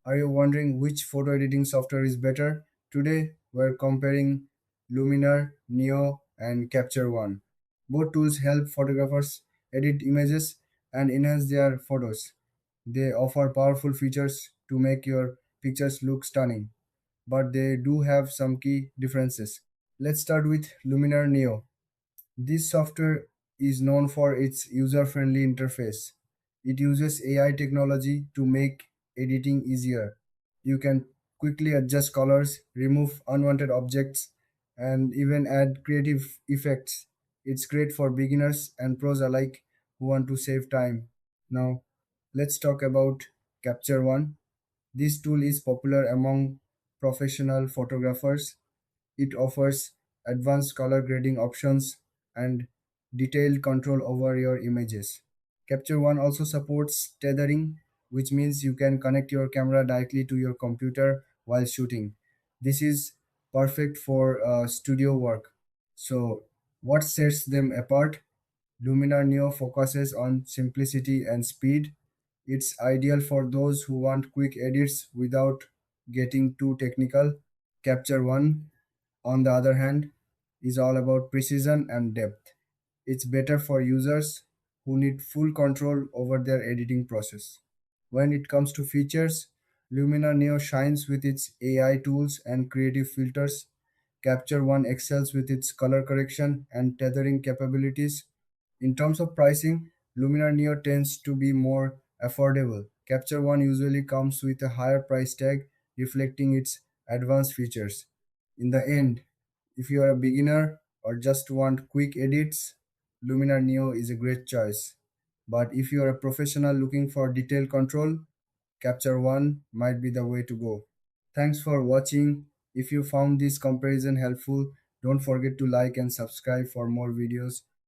Are you wondering which photo editing software is better? Today, we're comparing Luminar Neo and Capture One. Both tools help photographers edit images and enhance their photos. They offer powerful features to make your pictures look stunning, but they do have some key differences. Let's start with Luminar Neo. This software is known for its user friendly interface. It uses AI technology to make editing easier. You can quickly adjust colors, remove unwanted objects, and even add creative effects. It's great for beginners and pros alike who want to save time. Now, let's talk about Capture One. This tool is popular among professional photographers. It offers advanced color grading options and detailed control over your images. Capture One also supports tethering, which means you can connect your camera directly to your computer while shooting. This is perfect for studio work. So, what sets them apart? Luminar Neo focuses on simplicity and speed. It's ideal for those who want quick edits without getting too technical. Capture One, on the other hand, is all about precision and depth. It's better for users who need full control over their editing process. When it comes to features, Luminar Neo shines with its AI tools and creative filters. Capture One excels with its color correction and tethering capabilities. In terms of pricing, Luminar Neo tends to be more affordable. Capture One usually comes with a higher price tag, reflecting its advanced features. In the end, if you are a beginner or just want quick edits, Luminar Neo is a great choice. But if you are a professional looking for detailed control, Capture One might be the way to go. Thanks for watching. If you found this comparison helpful, don't forget to like and subscribe for more videos.